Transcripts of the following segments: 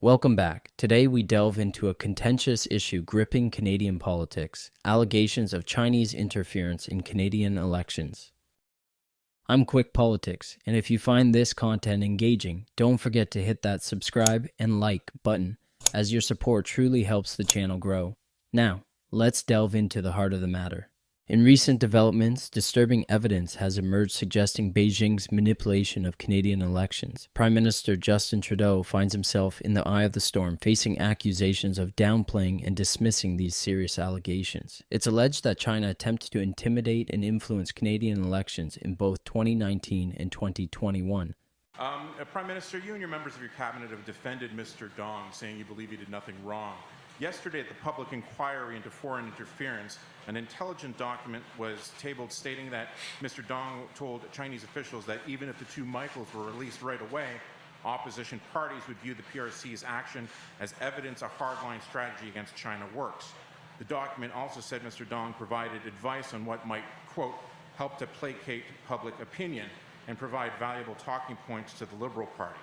Welcome back. Today we delve into a contentious issue gripping Canadian politics, allegations of Chinese interference in Canadian elections. I'm QuikPolitics, and if you find this content engaging, don't forget to hit that subscribe and like button, as your support truly helps the channel grow. Now, let's delve into the heart of the matter. In recent developments, disturbing evidence has emerged suggesting Beijing's manipulation of Canadian elections. Prime Minister Justin Trudeau finds himself in the eye of the storm, facing accusations of downplaying and dismissing these serious allegations. It's alleged that China attempted to intimidate and influence Canadian elections in both 2019 and 2021. Prime Minister, you and your members of your cabinet have defended Mr. Dong, saying you believe he did nothing wrong. Yesterday, at the public inquiry into foreign interference, an intelligence document was tabled stating that Mr. Dong told Chinese officials that even if the two Michaels were released right away, opposition parties would view the PRC's action as evidence a hardline strategy against China works. The document also said Mr. Dong provided advice on what might, quote, help to placate public opinion and provide valuable talking points to the Liberal Party.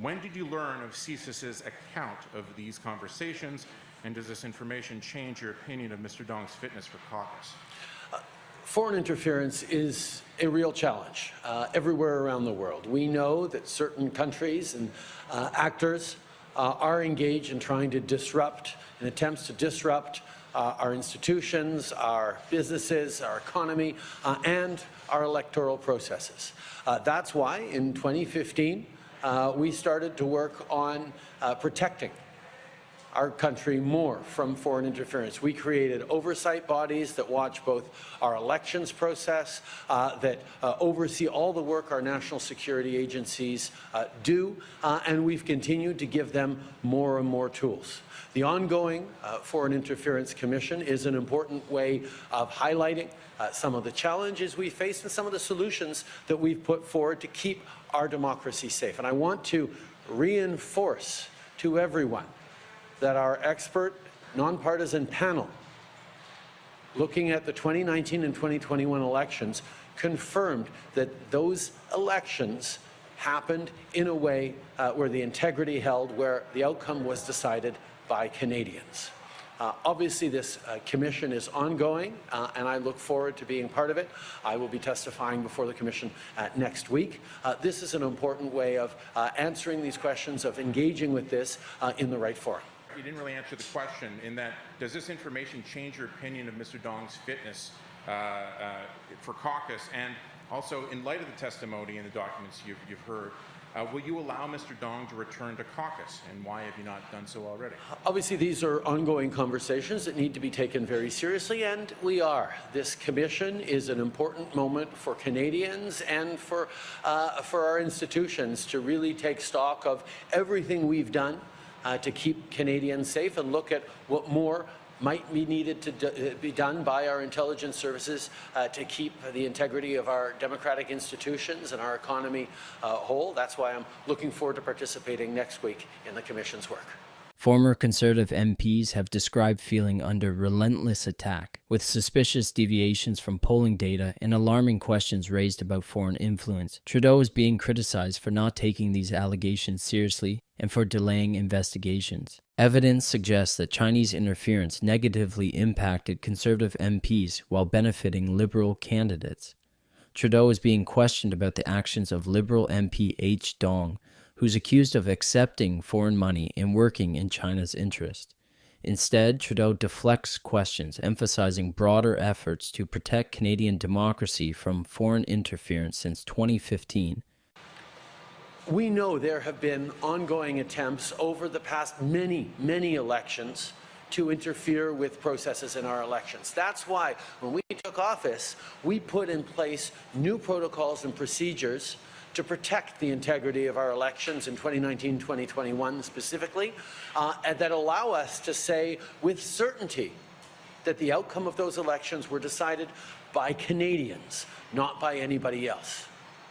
When did you learn of CSIS's account of these conversations, and does this information change your opinion of Mr. Dong's fitness for caucus? Foreign interference is a real challenge everywhere around the world. We know that certain countries and actors are engaged in trying to disrupt, in attempts to disrupt our institutions, our businesses, our economy, and our electoral processes. That's why in 2015, we started to work on protecting our country more from foreign interference. We created oversight bodies that watch both our elections process, that oversee all the work our national security agencies do, and we've continued to give them more and more tools. The ongoing Foreign Interference Commission is an important way of highlighting some of the challenges we face and some of the solutions that we've put forward to keep our democracy safe. And I want to reinforce to everyone that our expert, nonpartisan panel looking at the 2019 and 2021 elections confirmed that those elections happened in a way where the integrity held, where the outcome was decided by Canadians. Obviously, this commission is ongoing, and I look forward to being part of it. I will be testifying before the commission next week. This is an important way of answering these questions, of engaging with this in the right forum. You didn't really answer the question in that, does this information change your opinion of Mr. Dong's fitness for caucus? And also, in light of the testimony and the documents you've heard, will you allow Mr. Dong to return to caucus, and why have you not done so already? Obviously, these are ongoing conversations that need to be taken very seriously, and we are. This commission is an important moment for Canadians and for our institutions to really take stock of everything we've done to keep Canadians safe and look at what more might be needed to be done by our intelligence services to keep the integrity of our democratic institutions and our economy whole. That's why I'm looking forward to participating next week in the Commission's work. Former Conservative MPs have described feeling under relentless attack, with suspicious deviations from polling data and alarming questions raised about foreign influence. Trudeau is being criticized for not taking these allegations seriously and for delaying investigations. Evidence suggests that Chinese interference negatively impacted Conservative MPs while benefiting Liberal candidates. Trudeau is being questioned about the actions of Liberal MP H. Dong, who's accused of accepting foreign money and working in China's interest. Instead, Trudeau deflects questions, emphasizing broader efforts to protect Canadian democracy from foreign interference since 2015. We know there have been ongoing attempts over the past many elections to interfere with processes in our elections. That's why when we took office, we put in place new protocols and procedures to protect the integrity of our elections in 2019, 2021 specifically, and that allow us to say with certainty that the outcome of those elections were decided by Canadians, not by anybody else.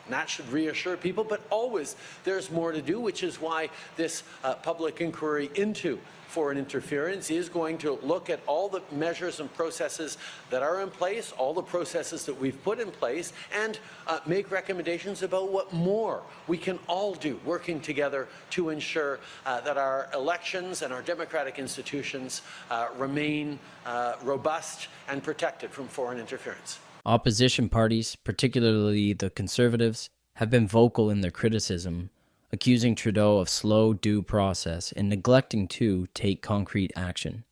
And that should reassure people, but always there's more to do, which is why this public inquiry into foreign interference is going to look at all the measures and processes that are in place, all the processes that we've put in place, and make recommendations about what more we can all do working together to ensure that our elections and our democratic institutions remain robust and protected from foreign interference. Opposition parties, particularly the Conservatives, have been vocal in their criticism, accusing Trudeau of slow due process and neglecting to take concrete action.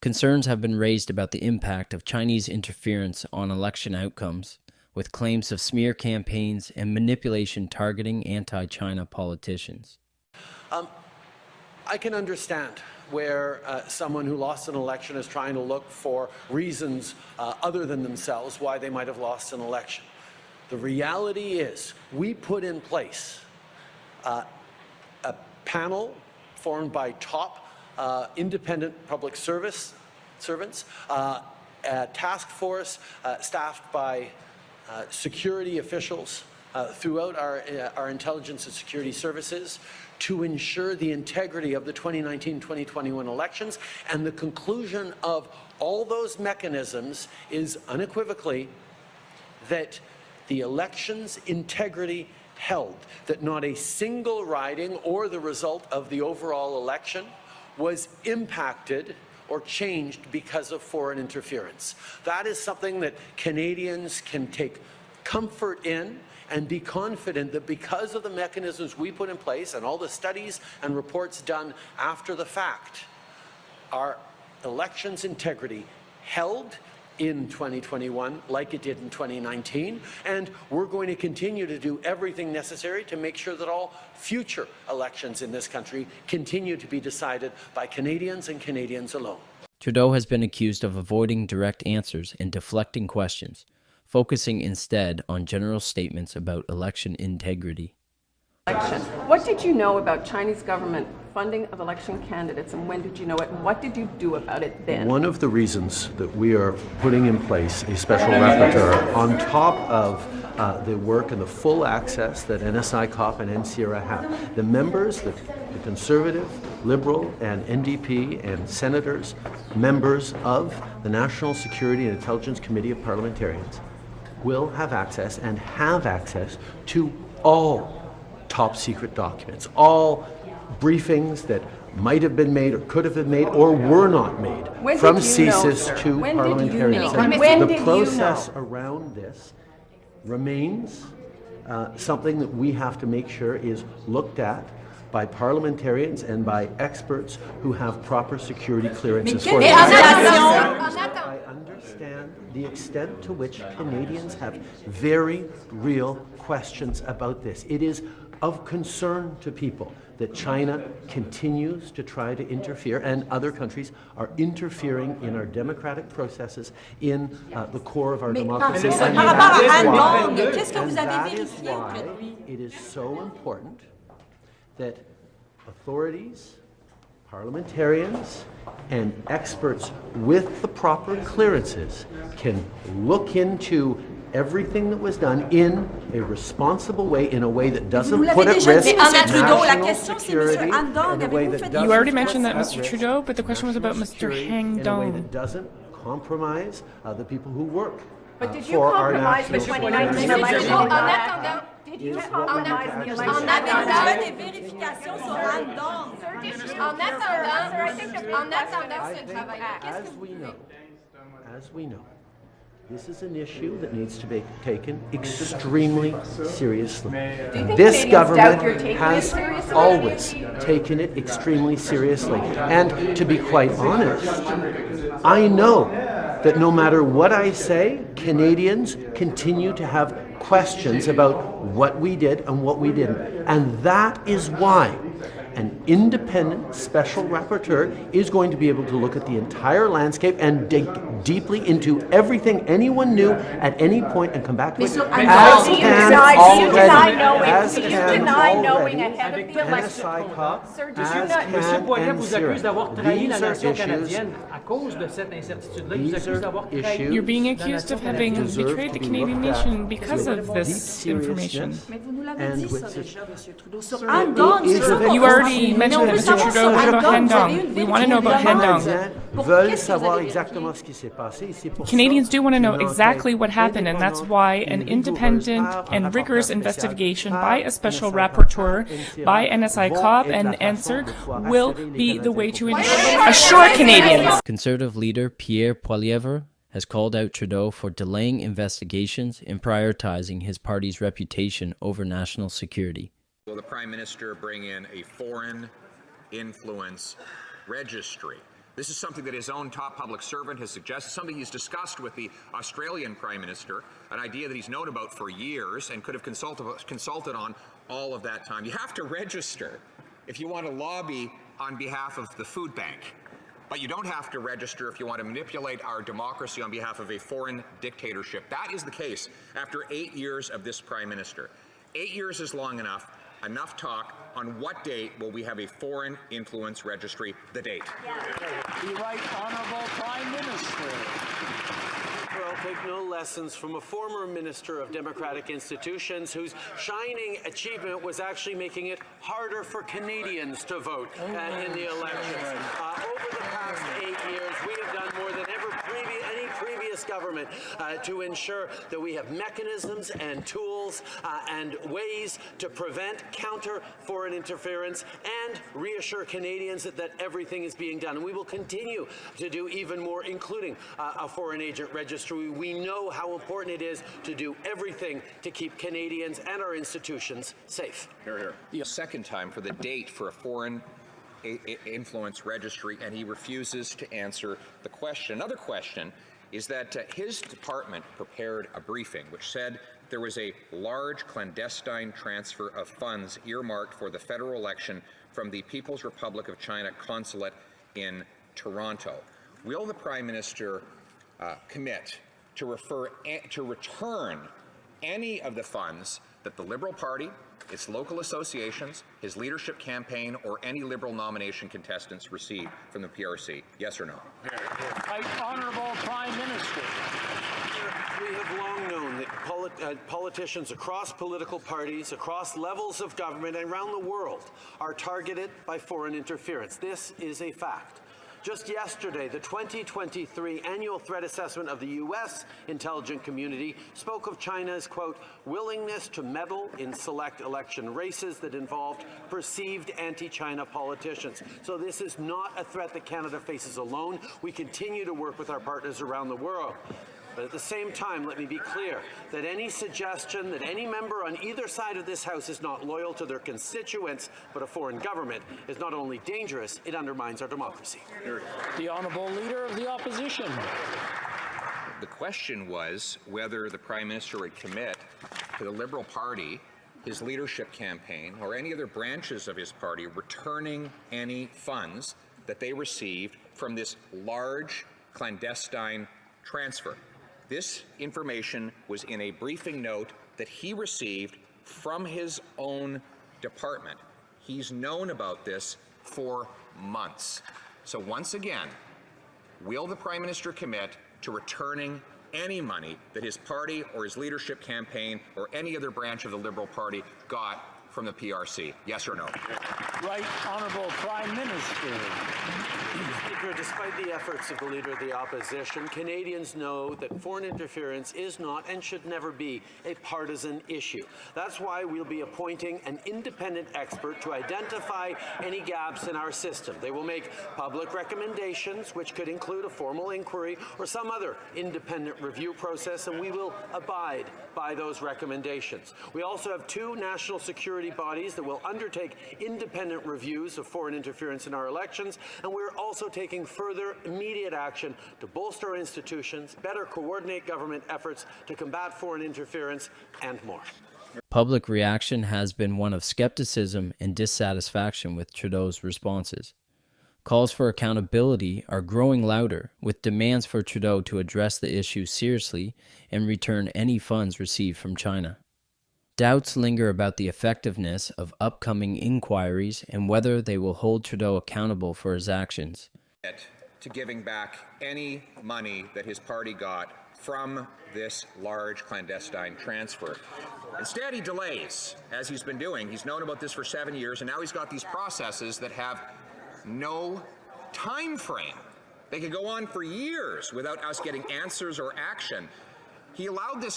Concerns have been raised about the impact of Chinese interference on election outcomes, with claims of smear campaigns and manipulation targeting anti-China politicians. I can understand where someone who lost an election is trying to look for reasons other than themselves why they might have lost an election. The reality is we put in place a panel formed by top independent public servants, a task force staffed by security officials throughout our intelligence and security services to ensure the integrity of the 2019-2021 elections. And the conclusion of all those mechanisms is unequivocally that the election's integrity held, that not a single riding or the result of the overall election was impacted or changed because of foreign interference. That is something that Canadians can take comfort in and be confident that because of the mechanisms we put in place and all the studies and reports done after the fact, our election's integrity held in 2021 like it did in 2019, and we're going to continue to do everything necessary to make sure that all future elections in this country continue to be decided by Canadians and Canadians alone. Trudeau has been accused of avoiding direct answers and deflecting questions, focusing instead on general statements about election integrity. What did you know about Chinese government funding of election candidates, and when did you know it, and what did you do about it then? One of the reasons that we are putting in place a special rapporteur on top of the work and the full access that NSI-COP and NCIRA have. The members, the Conservative, Liberal and NDP and Senators, members of the National Security and Intelligence Committee of Parliamentarians will have access and have access to all top secret documents, all briefings that might have been made or could have been made or were not made, from CSIS to parliamentarians. The process around this remains something that we have to make sure is looked at by parliamentarians and by experts who have proper security clearances for this. I understand the extent to which Canadians have very real questions about this. It is of concern to people that China continues to try to interfere, and other countries are interfering in our democratic processes, in the core of our democracy. And that is why it is so important that authorities, parliamentarians, and experts with the proper clearances can look into everything that was done in a responsible way, in a way that doesn't put at risk national security, in a way that doesn't. You already mentioned that, Mr. Trudeau, but the question was about Mr. Hang Dong. In a way that doesn't compromise the people who work But did you for our compromise the national 2019 election? Did you compromise the election? En attendant des vérifications sur Andong. En attendant ce travail-là, qu'est-ce que vous voulez? As we know, this is an issue that needs to be taken extremely seriously. This government has always taken it extremely seriously. And to be quite honest, I know that no matter what I say, Canadians continue to have questions about what we did and what we didn't. And that is why an independent special rapporteur is going to be able to look at the entire landscape and dig deeply into everything anyone knew at any point and come back to it. Do you deny knowing ahead of the election? Sir, did you not? Monsieur Poirier vous accuse d'avoir trahi la nation canadienne à cause de cette incertitude-là. Il vous accuse d'avoir trahi. You're being accused of having betrayed the Canadian nation because of this information. You already mentioned that, Mr. Trudeau. What about Hendong? We want to know about Hendong. Canadians do want to know exactly what happened, and that's why an independent and rigorous investigation by a special rapporteur, by NSI COP and NSERC will be the way to assure Canadians. Conservative leader Pierre has called out Trudeau for delaying investigations and prioritizing his party's reputation over national security. Will the Prime Minister bring in a foreign influence registry? This is something that his own top public servant has suggested, something he's discussed with the Australian Prime Minister, an idea that he's known about for years and could have consulted on all of that time. You have to register if you want to lobby on behalf of the food bank, but you don't have to register if you want to manipulate our democracy on behalf of a foreign dictatorship. That is the case after 8 years of this Prime Minister. 8 years is long enough. Enough talk. On what date will we have a foreign influence registry? The date. The Right Honourable Prime Minister. Well, take no lessons from a former minister of democratic institutions whose shining achievement was actually making it harder for Canadians to vote in the elections. Over the past 8 years, we have done more than any previous government to ensure that we have mechanisms and tools and ways to prevent counter foreign interference and reassure Canadians that everything is being done. And we will continue to do even more, including a foreign agent registry. We know how important it is to do everything to keep Canadians and our institutions safe. Hear, hear. The second time for the date for a foreign influence registry, and he refuses to answer the question. Another question is that his department prepared a briefing which said there was a large clandestine transfer of funds earmarked for the federal election from the People's Republic of China consulate in Toronto. Will the Prime Minister commit to return any of the funds that the Liberal Party, its local associations, his leadership campaign, or any Liberal nomination contestants received from the PRC? Yes or no? Right Honourable Prime Minister. We have long known that politicians across political parties, across levels of government and around the world are targeted by foreign interference. This is a fact. Just yesterday, the 2023 annual threat assessment of the U.S. intelligence community spoke of China's, quote, willingness to meddle in select election races that involved perceived anti-China politicians. So this is not a threat that Canada faces alone. We continue to work with our partners around the world. But at the same time, let me be clear that any suggestion that any member on either side of this House is not loyal to their constituents but a foreign government is not only dangerous, it undermines our democracy. The Honourable Leader of the Opposition. The question was whether the Prime Minister would commit to the Liberal Party, his leadership campaign, or any other branches of his party returning any funds that they received from this large clandestine transfer. This information was in a briefing note that he received from his own department. He's known about this for months. So once again, will the Prime Minister commit to returning any money that his party or his leadership campaign or any other branch of the Liberal Party got from the PRC? Yes or no? Right Honourable Prime Minister. Speaker, despite the efforts of the Leader of the Opposition, Canadians know that foreign interference is not and should never be a partisan issue. That's why we'll be appointing an independent expert to identify any gaps in our system. They will make public recommendations, which could include a formal inquiry or some other independent review process, and we will abide by those recommendations. We also have two national security bodies that will undertake independent reviews of foreign interference in our elections, and we're also taking further immediate action to bolster our institutions, better coordinate government efforts to combat foreign interference, and more. Public reaction has been one of skepticism and dissatisfaction with Trudeau's responses. Calls for accountability are growing louder, with demands for Trudeau to address the issue seriously and return any funds received from China. Doubts linger about the effectiveness of upcoming inquiries and whether they will hold Trudeau accountable for his actions. To giving back any money that his party got from this large clandestine transfer. Instead, he delays, as he's been doing. He's known about this for 7 years, and now he's got these processes that have no time frame. They could go on for years without us getting answers or action. He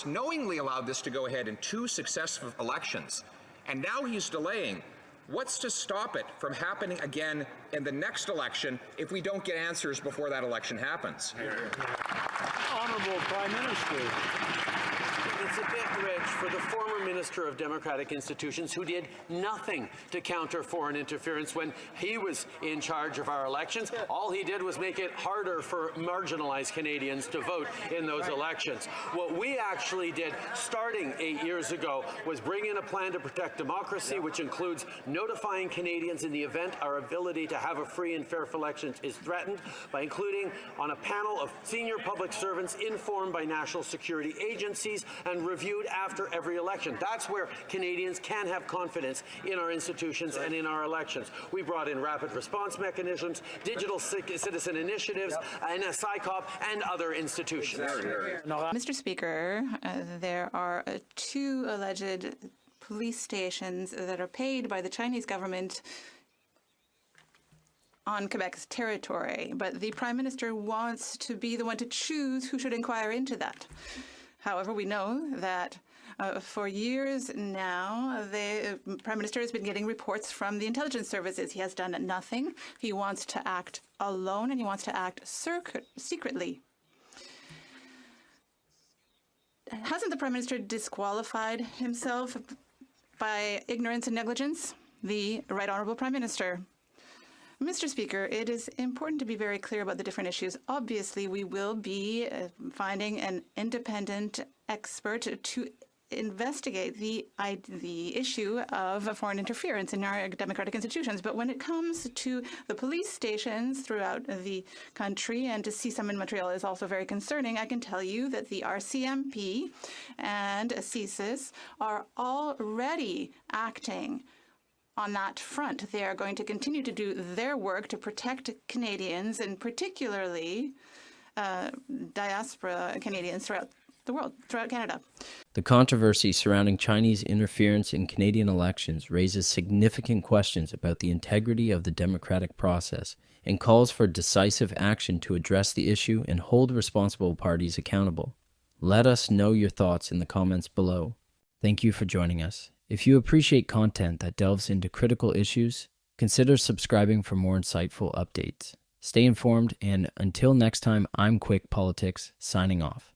knowingly allowed this to go ahead in 2 successive elections, and now he's delaying. What's to stop it from happening again in the next election if we don't get answers before that election happens? Honourable Prime Minister. It's a bit rich for the former Minister of Democratic Institutions who did nothing to counter foreign interference when he was in charge of our elections. All he did was make it harder for marginalized Canadians to vote in those elections. What we actually did starting 8 years ago was bring in a plan to protect democracy, which includes notifying Canadians in the event our ability to have a free and fair election is threatened by including on a panel of senior public servants informed by national security agencies and reviewed after every election. That's where Canadians can have confidence in our institutions and in our elections. We brought in rapid response mechanisms, digital citizen initiatives, NSICOP, and other institutions. Mr. Speaker, there are 2 alleged police stations that are paid by the Chinese government on Quebec's territory, but the Prime Minister wants to be the one to choose who should inquire into that. However, we know that for years now, the Prime Minister has been getting reports from the intelligence services. He has done nothing. He wants to act alone, and he wants to act secretly. Hasn't the Prime Minister disqualified himself by ignorance and negligence? The Right Honourable Prime Minister. Mr. Speaker, it is important to be very clear about the different issues. Obviously, we will be finding an independent expert to investigate the issue of foreign interference in our democratic institutions. But when it comes to the police stations throughout the country, and to see some in Montreal is also very concerning, I can tell you that the RCMP and CSIS are already acting on that front. They are going to continue to do their work to protect Canadians, and particularly diaspora Canadians throughout the world, throughout Canada. The controversy surrounding Chinese interference in Canadian elections raises significant questions about the integrity of the democratic process and calls for decisive action to address the issue and hold responsible parties accountable. Let us know your thoughts in the comments below. Thank you for joining us. If you appreciate content that delves into critical issues, consider subscribing for more insightful updates. Stay informed, and until next time, I'm QuikPolitics, signing off.